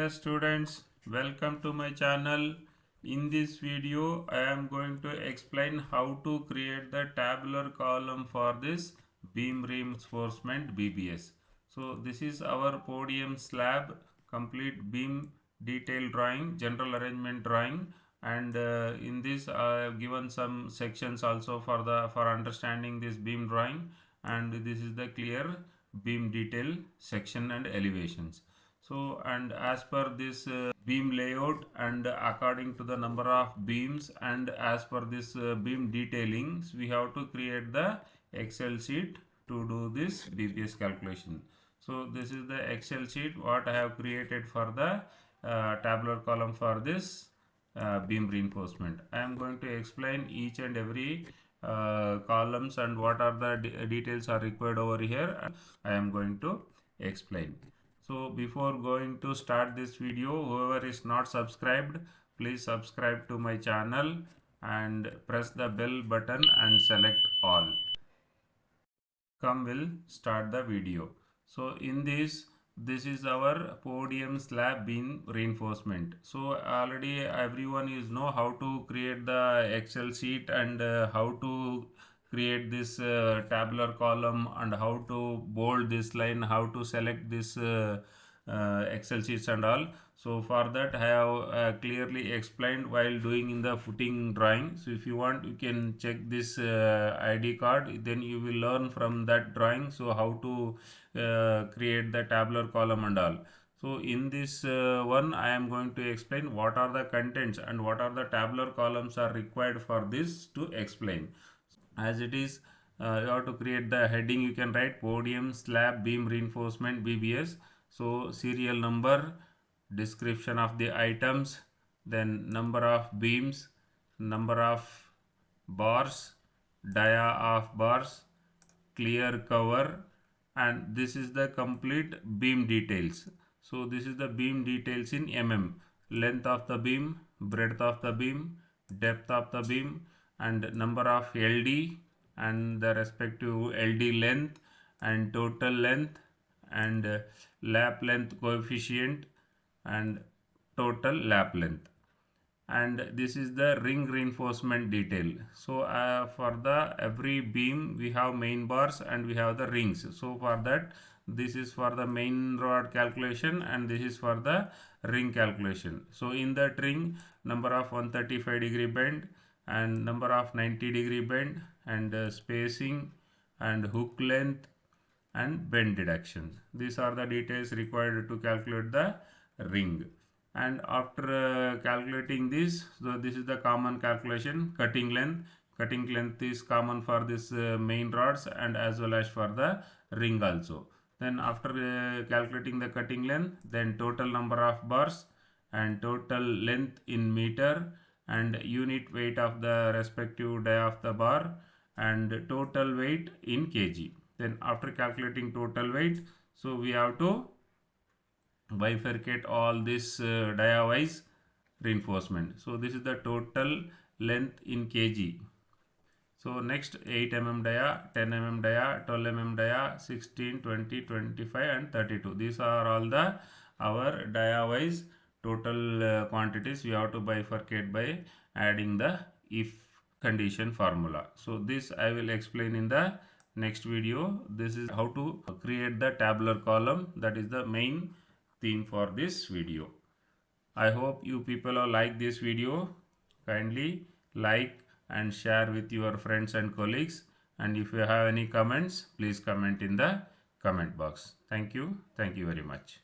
Dear students, welcome to my channel. In this video, I am going to explain how to create the tabular column for this beam reinforcement BBS. So this is our podium slab complete beam detail drawing, general arrangement drawing, and in this I have given some sections also for understanding this beam drawing, and this is the clear beam detail section and elevations. So, and as per this beam layout and according to the number of beams and as per this beam detailings, we have to create the Excel sheet to do this BPS calculation. So this is the Excel sheet what I have created for the tabular column for this beam reinforcement. I am going to explain each and every columns and what are the details are required over here. I am going to explain. So before going to start this video, whoever is not subscribed, please subscribe to my channel and press the bell button and select all. Come, we'll start the video. So in this is our podium slab beam reinforcement. So already everyone is know how to create the Excel sheet and how to create this tabular column and how to bold this line, how to select this Excel sheets and all. So for that I have clearly explained while doing in the footing drawing. So if you want, you can check this ID card, then you will learn from that drawing so how to create the tabular column and all. So in this one I am going to explain what are the contents and what are the tabular columns are required for this to explain. As it is, you have to create the heading. You can write podium slab beam reinforcement BBS. So serial number, description of the items, then number of beams, number of bars, dia of bars, clear cover, and this is the complete beam details. So this is the beam details in mm, length of the beam, breadth of the beam, depth of the beam, and number of LD and the respective LD length and total length and lap length coefficient and total lap length. And this is the ring reinforcement detail. So for the every beam we have main bars and we have the rings. So for that, this is for the main rod calculation and this is for the ring calculation. So in that ring, number of 135-degree bend and number of 90-degree bend and spacing and hook length and bend deduction. These are the details required to calculate the ring. And after calculating this, so this is the common calculation. Cutting length is common for this main rods and as well as for the ring also. Then after calculating the cutting length, then total number of bars and total length in meter and unit weight of the respective dia of the bar and total weight in kg. Then after calculating total weight, so we have to bifurcate all this dia wise reinforcement. So this is the total length in kg. So next 8 mm dia, 10 mm dia, 12 mm dia, 16, 20, 25 and 32. These are all the our dia wise total quantities. We have to bifurcate by adding the if condition formula. So this I will explain in the next video. This is how to create the tabular column. That is the main theme for this video. I hope you people will like this video. Kindly like and share with your friends and colleagues, and if you have any comments, please comment in the comment box. Thank you very much.